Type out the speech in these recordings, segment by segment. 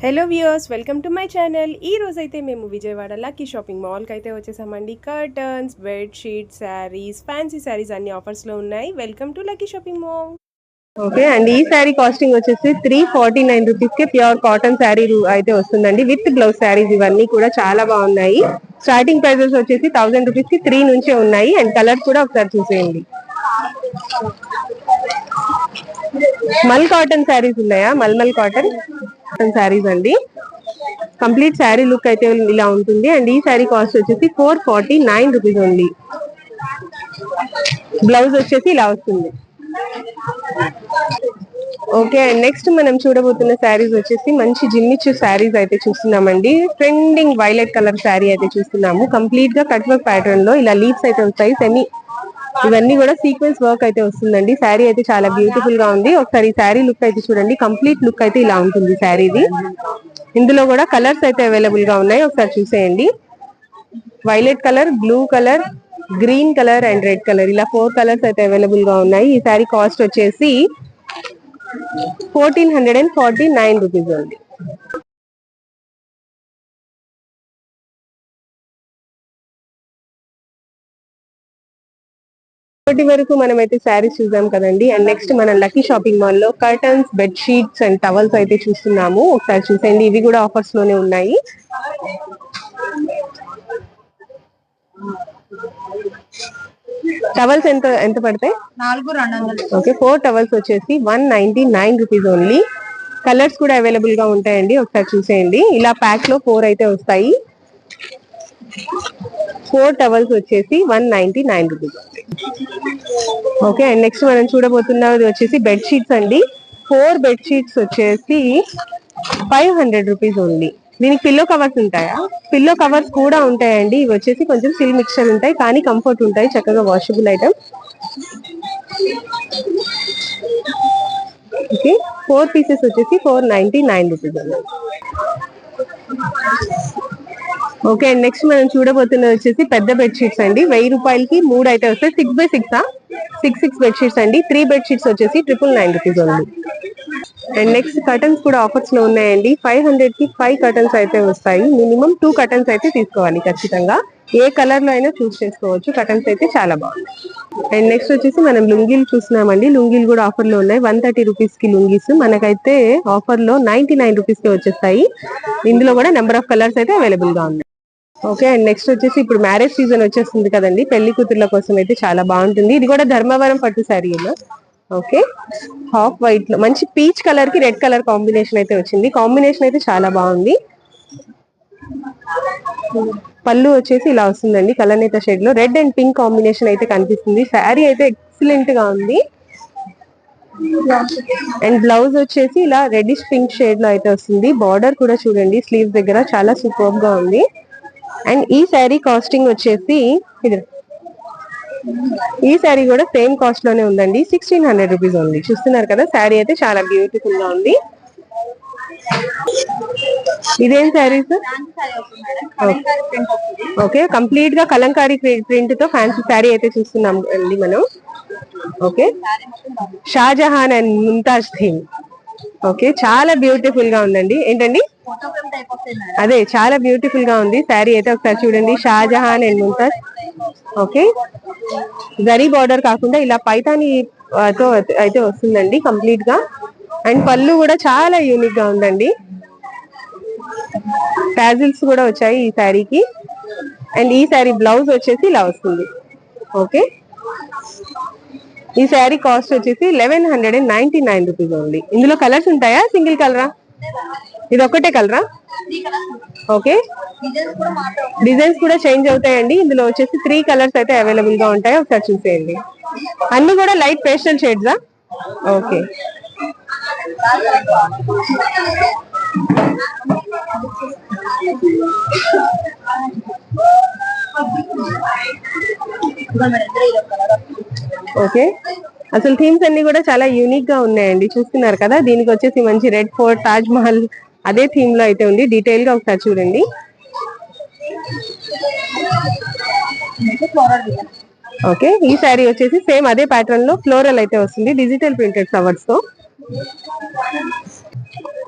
Hello viewers, welcome to my channel. ఈ రోజైతే మేము విజయవాడ లక్కీ షాపింగ్ మాల్కి అయితే వచ్చేసామండి. Curtains, bedsheet, saris, fancy saris అన్ని ఆఫర్స్లో ఉన్నాయి. Welcome to lucky shopping mall. Okay అండి, ఈ శారీ కాస్టింగ్ వచ్చేసి 349 రూపీస్ కి ప్యూర్ కాటన్ శారీ అయితే వస్తుందండి విత్ బ్లౌజ్ శారీస్. ఇవన్నీ కూడా చాలా బాగున్నాయి. స్టార్టింగ్ ప్రైజెస్ వచ్చేసి 1000 రూపీస్ కి 3 నుంచే ఉన్నాయి. అండ్ కలర్స్ కూడా ఒకసారి చూసేయండి. మల్ కాటన్ శారీస్ ఉన్నాయా? మల్మల్ కాటన్ శారీస్ అండి. కంప్లీట్ శారీ లుక్ అయితే ఇలా ఉంటుంది. అండ్ ఈ శారీ కాస్ట్ వచ్చేసి 449 రూపీస్ ఉంది. బ్లౌజ్ వచ్చేసి ఇలా వస్తుంది. ఓకే, నెక్స్ట్ మనం చూడబోతున్న శారీస్ వచ్చేసి మంచి జిమ్మిచ్చు శారీస్ అయితే చూస్తున్నామండి. ట్రెండింగ్ వైలెట్ కలర్ శారీ అయితే చూస్తున్నాము. కంప్లీట్ గా కట్ వర్క్ ప్యాటర్న్ లో ఇలా లీవ్స్ అయితే వస్తాయి. ఇవన్నీ కూడా సీక్వెన్స్ వర్క్ అయితే వస్తుందండి. శారీ అయితే చాలా బ్యూటిఫుల్ గా ఉంది. ఒకసారి శారీ లుక్ అయితే చూడండి. కంప్లీట్ లుక్ అయితే ఇలా ఉంటుంది శారీది. ఇందులో కూడా కలర్స్ అయితే అవైలబుల్ గా ఉన్నాయి. ఒకసారి చూసేయండి. Violet colour, blue colour, green colour and red colour, ఇలా 4 కలర్స్ అయితే అవైలబుల్ గా ఉన్నాయి. ఈ శారీ కాస్ట్ వచ్చేసి 1449 రూపీస్ ఉంది. ఇప్పటి వరకు మనమైతే శారీస్ చూసాం కదండి. అండ్ నెక్స్ట్ మనం లక్కీ షాపింగ్ మాల్ లో curtains, bed sheets and towels అయితే చూస్తున్నాము. ఒకసారి చూసేయండి. ఇవి కూడా ఆఫర్స్ లోనే ఉన్నాయి. టవల్స్ ఎంత పడతాయి? 4,200. ఓకే, 4 టవల్స్ వచ్చేసి 199 రూపీస్ ఓన్లీ. కలర్స్ కూడా అవైలబుల్ గా ఉంటాయండి. ఒకసారి చూసేయండి. ఇలా ప్యాక్ లో 4 అయితే వస్తాయి. 4 టవల్స్ వచ్చేసి 199 రూపీస్. ఓకే, అండ్ నెక్స్ట్ మనం చూడబోతున్నది వచ్చేసి బెడ్ షీట్స్ అండి. 4 బెడ్ షీట్స్ వచ్చేసి 500 రూపీస్ ఓన్లీ. దీనికి పిల్లో కవర్స్ ఉంటాయా? పిల్లో కవర్స్ కూడా ఉంటాయండి. ఇవి వచ్చేసి కొంచెం సిల్ మిక్చర్ ఉంటాయి, కానీ కంఫర్ట్ ఉంటాయి. చక్కగా వాషబుల్ ఐటమ్. ఓకే, 4 పీసెస్ వచ్చేసి 499 రూపీస్ అండి. ఓకే, అండ్ నెక్స్ట్ మనం చూడబోతున్నది వచ్చేసి పెద్ద బెడ్ షీట్స్ అండి. 1000 రూపాయలకి 3 అయితే వస్తాయి. 6x6 బెడ్ షీట్స్ అండి. 3 బెడ్ షీట్స్ వచ్చేసి 999 రూపీస్ ఉంది. అండ్ నెక్స్ట్ కర్టన్స్ కూడా ఆఫర్స్ లో ఉన్నాయండి. 500 కి 5 కర్టన్స్ అయితే వస్తాయి. మినిమం 2 కర్టన్స్ అయితే తీసుకోవాలి ఖచ్చితంగా. ఏ కలర్ లో అయినా చూస్ చేసుకోవచ్చు. కర్టన్స్ అయితే చాలా బాగున్నాయి. అండ్ నెక్స్ట్ వచ్చేసి మనం లుంగీలు చూస్తున్నామండి. లుంగీలు కూడా ఆఫర్ లో ఉన్నాయి. 130 రూపీస్ కి లుంగీస్ మనకైతే ఆఫర్ లో 99 రూపీస్ కి వచ్చేస్తాయి. ఇందులో కూడా నెంబర్ ఆఫ్ కలర్స్ అయితే అవైలబుల్ గా ఉన్నాయి. ఓకే, అండ్ నెక్స్ట్ వచ్చేసి ఇప్పుడు మ్యారేజ్ సీజన్ వచ్చేస్తుంది కదండి. పెళ్లి కూతుర్ల కోసం అయితే చాలా బాగుంటుంది. ఇది కూడా ధర్మవరం పట్టు శారీ. ఓకే, హాఫ్ వైట్ లో మంచి పీచ్ కలర్ కి రెడ్ కలర్ కాంబినేషన్ అయితే వచ్చింది. కాంబినేషన్ అయితే చాలా బాగుంది. పళ్ళు వచ్చేసి ఇలా వస్తుందండి. కలనేత షేడ్ లో రెడ్ అండ్ పింక్ కాంబినేషన్ అయితే కనిపిస్తుంది. శారీ అయితే ఎక్సలెంట్ గా ఉంది. అండ్ బ్లౌజ్ వచ్చేసి ఇలా రెడ్డిష్ పింక్ షేడ్ లో అయితే వస్తుంది. బార్డర్ కూడా చూడండి స్లీవ్స్ దగ్గర చాలా సూపర్ గా ఉంది. అండ్ ఈ శారీ కాస్టింగ్ వచ్చేసి ఈ శారీ కూడా సేమ్ కాస్ట్ లోనే ఉందండి. 1600 రూపీస్ ఉంది. చూస్తున్నారు కదా, శారీ అయితే చాలా బ్యూటిఫుల్ గా ఉంది. ఇదేం శారీస్? ఓకే, కంప్లీట్ గా కలంకారీ ప్రింట్ తో ఫ్యాన్సీ శారీ అయితే చూస్తున్నాం అండి మనం. Okay, Shahjahan and Mumtaz theme. Okay, చాలా బ్యూటిఫుల్ గా ఉందండి. ఏంటండి? అదే, చాలా బ్యూటిఫుల్ గా ఉంది శారీ అయితే. ఒకసారి చూడండి. Shahjahan and Mumtaz. Okay, zari border కాకుండా ఇలా పైతాని తో అయితే వస్తుందండి కంప్లీట్ గా. అండ్ పళ్ళు కూడా చాలా యూనిక్ గా ఉందండి. టాజిల్స్ కూడా వచ్చాయి ఈ శారీకి. అండ్ ఈ శారీ బ్లౌజ్ వచ్చేసి ఇలా వస్తుంది. ఓకే, ఈ శారీ కాస్ట్ వచ్చేసి 1199 రూపీస్ ఉంది. ఇందులో కలర్స్ ఉంటాయా? సింగిల్ కలరా? ఇది ఒక్కటే కలరా? ఓకే, డిజైన్స్ కూడా చేంజ్ అవుతాయండి. ఇందులో వచ్చేసి 3 కలర్స్ అయితే అవైలబుల్ గా ఉంటాయి. ఒకసారి చూసేయండి. అన్ని కూడా లైట్ పేస్టల్ షేడ్సా? ఓకే, ఓకే, అసలు థీమ్స్ అన్ని కూడా చాలా యూనిక్ గా ఉన్నాయండి. చూస్తున్నారు కదా. దీనికి వచ్చేసి మంచి రెడ్ ఫోర్ట్, తాజ్ మహల్ అదే థీమ్ లో అయితే ఉంది. డీటెయిల్ గా ఒకసారి చూడండి. ఓకే, ఈ శారీ వచ్చేసి సేమ్ అదే ప్యాటర్న్ లో ఫ్లోరల్ అయితే వస్తుంది. డిజిటల్ ప్రింటెడ్ ఫ్లవర్స్ తో.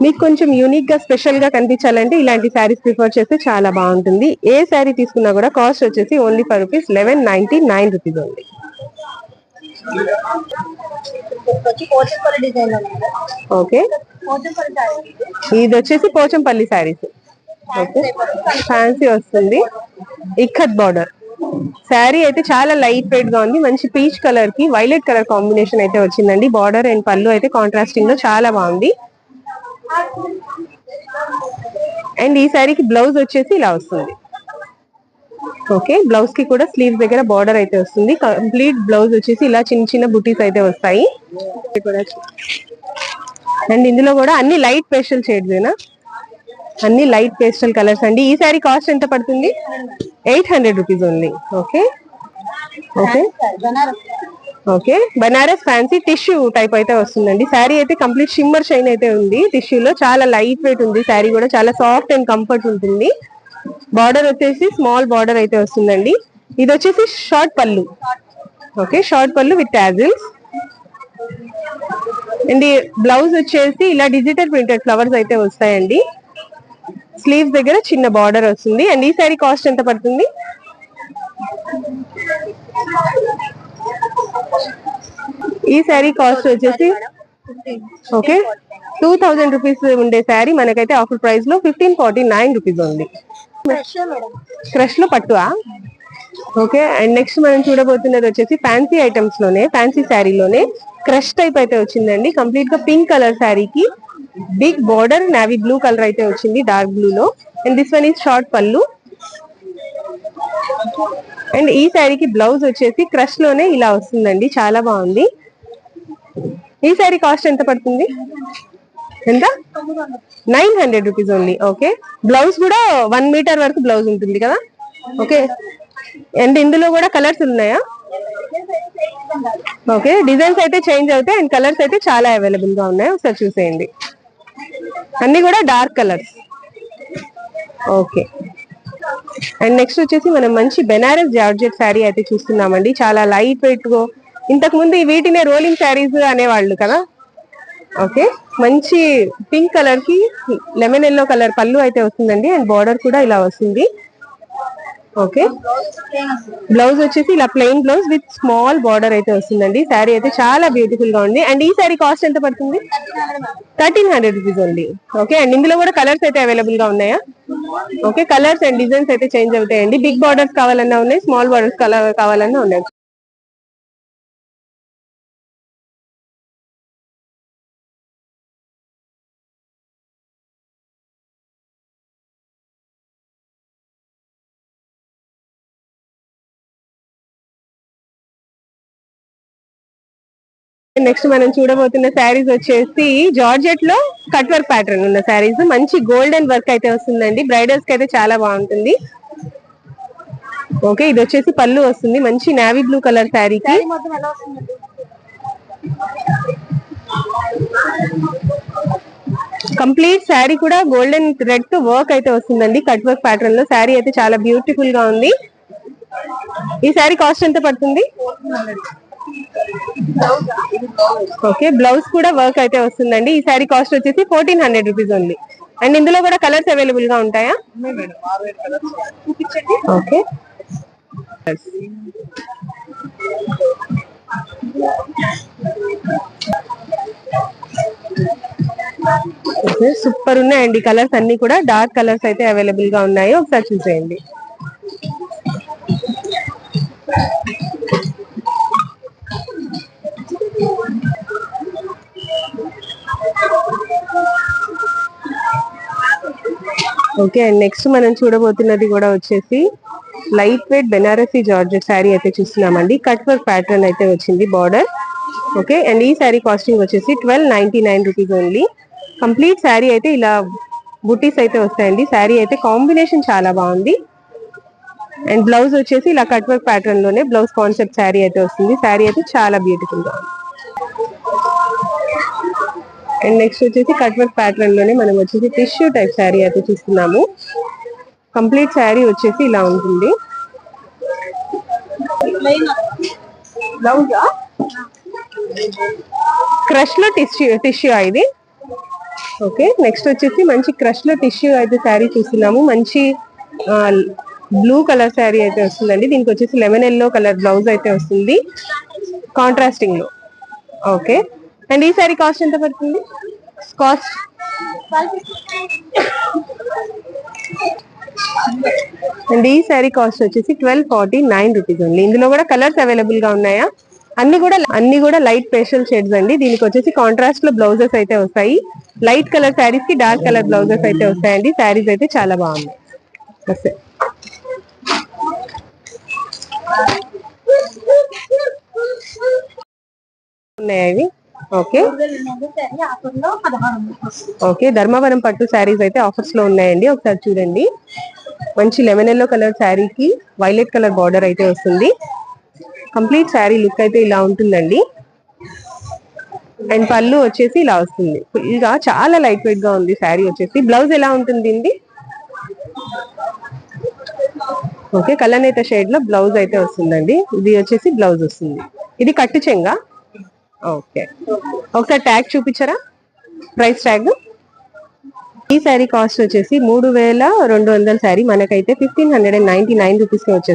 మీకు కొంచెం యూనిక్ గా స్పెషల్ గా కనిపించాలంటే ఇలాంటి శారీస్ ప్రిఫర్ చేస్తే చాలా బాగుంటుంది. ఏ శారీ తీసుకున్నా కూడా కాస్ట్ వచ్చేసి ఓన్లీ ఫర్ రూపీస్ 1199 రూపీస్ ఉంది. ఓకే, ఇది వచ్చేసి పోచంపల్లి శారీస్. ఓకే, ఫ్యాన్సీ వస్తుంది, ఇక్కత్ బార్డర్. శారీ అయితే చాలా లైట్ వెయిట్ గా ఉంది. మంచి పీచ్ కలర్ కి వైలెట్ కలర్ కాంబినేషన్ అయితే వచ్చిందండి. బార్డర్ అండ్ పళ్ళు అయితే కాంట్రాస్టింగ్ లో చాలా బాగుంది. అండ్ ఈ శారీకి బ్లౌజ్ వచ్చేసి ఇలా వస్తుంది. ఓకే, బ్లౌజ్ కి కూడా స్లీవ్స్ దగ్గర బార్డర్ అయితే వస్తుంది. కంప్లీట్ బ్లౌజ్ వచ్చేసి ఇలా చిన్న చిన్న బుటీస్ అయితే వస్తాయి. అండ్ ఇందులో కూడా అన్ని లైట్ పేస్టల్ షేడ్స్ ఏనా, అన్ని లైట్ పేస్టల్ కలర్స్ అండి. ఈ శారీ కాస్ట్ ఎంత పడుతుంది? 800 rupees only. Okay okay okay, Banaras fancy tissue type అయితే వస్తుందండి. శారీ అయితే కంప్లీట్ షిమ్మర్ షైన్ అయితే ఉంది టిష్యూలో. చాలా లైట్ వెయిట్ ఉంది శారీ కూడా, చాలా సాఫ్ట్ అండ్ కంఫర్ట్ ఉంటుంది. బార్డర్ వచ్చేసి స్మాల్ బార్డర్ అయితే వస్తుందండి. ఇది వచ్చేసి షార్ట్ పళ్ళు. ఓకే, షార్ట్ పళ్ళు విత్ టాజిల్స్. అండ్ బ్లౌజ్ వచ్చేసి ఇలా డిజిటల్ ప్రింటెడ్ ఫ్లవర్స్ అయితే వస్తాయండి. స్లీవ్స్ దగ్గర చిన్న బార్డర్ వస్తుంది. అండ్ ఈ శారీ కాస్ట్ ఎంత పడుతుంది? ఈ శారీ కాస్ట్ వచ్చేసి ఓకే 2000 రూపీస్ ఉండే శారీ మనకైతే ఆఫర్ ప్రైస్ లో 1549 రూపీస్ ఉంది. క్రష్ లో పట్టువా? ఓకే, అండ్ నెక్స్ట్ మనం చూడబోతున్నది వచ్చేసి ఫ్యాన్సీ ఐటమ్స్ లోనే, ఫ్యాన్సీ శారీలోనే క్రష్ టైప్ అయితే వచ్చిందండి. కంప్లీట్ గా పింక్ కలర్ శారీకి big border navy blue colour అయితే వచ్చింది, డార్క్ బ్లూ లో. And this one is short పళ్ళు. అండ్ ఈ శారీకి బ్లౌజ్ వచ్చేసి క్రష్ లోనే ఇలా వస్తుందండి, చాలా బాగుంది. ఈ శారీ కాస్ట్ ఎంత పడుతుంది? ఎంత? 900 రూపీస్ ఓన్లీ. ఓకే, బ్లౌజ్ కూడా 1 మీటర్ వరకు బ్లౌజ్ ఉంటుంది కదా. ఓకే, అండ్ ఇందులో కూడా కలర్స్ ఉన్నాయా? ఓకే, డిజైన్స్ అయితే చేంజ్ అవుతాయి అండ్ కలర్స్ అయితే చాలా అవైలబుల్ గా ఉన్నాయి. ఒకసారి చూసేయండి, అన్ని కూడా dark colours. Okay, and next వచ్చేసి మనం మంచి బెనారస్ జార్జెట్ శారీ అయితే చూస్తున్నామండి. చాలా లైట్ వెయిట్ గా, ఇంతకు ముందు వీటినే రోలింగ్ శారీస్ అనేవాళ్ళు కదా. ఓకే, మంచి పింక్ కలర్ కి లెమన్ ఎల్లో కలర్ పళ్ళు అయితే వస్తుందండి. అండ్ బార్డర్ కూడా ఇలా వస్తుంది. ఓకే, బ్లౌజ్ వచ్చేసి ఇలా plain blouse with small border అయితే వస్తుందండి. శారీ అయితే చాలా బ్యూటిఫుల్ గా ఉంది. అండ్ ఈ శారీ కాస్ట్ ఎంత పడుతుంది? 1300 రూపీస్ ఓన్లీ. ఓకే, అండ్ ఇందులో కూడా కలర్స్ అయితే అవైలబుల్ గా ఉన్నాయా? ఓకే, కలర్స్ అండ్ డిజైన్స్ అయితే చేంజ్ అవుతాయండి. బిగ్ బార్డర్స్ కావాలన్నా ఉన్నాయి, స్మాల్ బార్డర్స్ కావాలన్నా ఉన్నాయి. నెక్స్ట్ మనం చూడబోతున్న శారీస్ వచ్చేసి జార్జెట్ లో కట్ వర్క్ ప్యాటర్న్ ఉన్న శారీస్. మంచి గోల్డెన్ వర్క్ అయితే వస్తుందండి, బ్రైడల్స్ కి అయితే చాలా బాగుంటుంది. ఓకే, ఇది వచ్చేసి పళ్ళు వస్తుంది, మంచి నావీ బ్లూ కలర్ శారీకి. కంప్లీట్ శారీ కూడా గోల్డెన్ థ్రెడ్ తో వర్క్ అయితే వస్తుందండి, కట్ వర్క్ ప్యాటర్న్ లో. శారీ అయితే చాలా బ్యూటిఫుల్ గా ఉంది. ఈ శారీ కాస్ట్ ఎంత పడుతుంది? ఓకే, బ్లౌజ్ కూడా వర్క్ అయితే వస్తుందండి. ఈ శారీ కాస్ట్ వచ్చేసి 1400 రూపీస్ ఉంది. అండ్ ఇందులో కూడా కలర్స్ అవైలబుల్ గా ఉంటాయా? ఓకే, సూపర్ ఉన్నాయండి కలర్స్ అన్ని కూడా. డార్క్ కలర్స్ అయితే అవైలబుల్ గా ఉన్నాయి, ఒకసారి చూసేయండి. ఓకే, అండ్ నెక్స్ట్ మనం చూడబోతున్నది కూడా వచ్చేసి light weight Banarasi georgette sari అయితే చూస్తున్నామండి. కట్ వర్క్ ప్యాటర్న్ అయితే వచ్చింది బార్డర్. ఓకే, అండ్ ఈ శారీ కాస్టింగ్ వచ్చేసి 1299 రూపీస్ ఓన్లీ. కంప్లీట్ శారీ అయితే ఇలా బుటీస్ అయితే వస్తాయండి. శారీ అయితే కాంబినేషన్ చాలా బాగుంది. అండ్ బ్లౌజ్ వచ్చేసి ఇలా కట్ వర్క్ ప్యాటర్న్ లోనే బ్లౌజ్ కాన్సెప్ట్ శారీ అయితే వస్తుంది. శారీ అయితే చాలా బ్యూటిఫుల్ గా ఉంది. అండ్ నెక్స్ట్ వచ్చేసి కట్ వర్క్ ప్యాటర్న్ లోనే మనం వచ్చేసి టిష్యూ టైప్ శారీ అయితే చూస్తున్నాము. కంప్లీట్ శారీ వచ్చేసి ఇలా ఉంటుంది. క్రష్ లో టిష్యూ ఇది. ఓకే, నెక్స్ట్ వచ్చేసి మంచి క్రష్ లో టిష్యూ అయితే శారీ చూస్తున్నాము. మంచి బ్లూ కలర్ శారీ అయితే వస్తుందండి. దీనికి వచ్చేసి లెమన్ ఎల్లో కలర్ బ్లౌజ్ అయితే వస్తుంది కాంట్రాస్టింగ్ లో. ఓకే, అండ్ ఈ శారీ కాస్ట్ ఎంత పడుతుంది? కాస్ట్ అండ్ ఈ శారీ కాస్ట్ వచ్చేసి 1249 రూపీస్ ఉంది. ఇందులో కూడా కలర్స్ అవైలబుల్ గా ఉన్నాయా? అన్ని కూడా లైట్ పేస్టల్ షేడ్స్ అండి. దీనికి వచ్చేసి కాంట్రాస్ట్ లో బ్లౌజెస్ అయితే వస్తాయి. లైట్ కలర్ శారీస్ కి డార్క్ కలర్ బ్లౌజెస్ అయితే వస్తాయండి. శారీస్ అయితే చాలా బాగున్నాయి. ఉన్నాయా ఇవి? ఓకే ఓకే, ధర్మవరం పట్టు శారీస్ అయితే ఆఫర్స్ లో ఉన్నాయండి. ఒకసారి చూడండి. మంచి లెమన్ ఎల్లో కలర్ శారీకి వైలెట్ కలర్ బార్డర్ అయితే వస్తుంది. కంప్లీట్ శారీ లుక్ అయితే ఇలా ఉంటుందండి. అండ్ పళ్ళు వచ్చేసి ఇలా వస్తుంది. ఫుల్ గా చాలా లైట్ వెయిట్ గా ఉంది శారీ వచ్చేసి. బ్లౌజ్ ఎలా ఉంటుంది అండి? ఓకే, కలనేత షేడ్ లో బ్లౌజ్ అయితే వస్తుందండి. ఇది వచ్చేసి బ్లౌజ్ వస్తుంది. ఇది కట్టు చెంగా. ఓకే, ఒకసారి ట్యాగ్ చూపించరా? Price tag. ఈ శారీ కాస్ట్ వచ్చేసి 3200 శారీ మనకైతే 1599 రూపీస్ కి వచ్చేస్తుంది.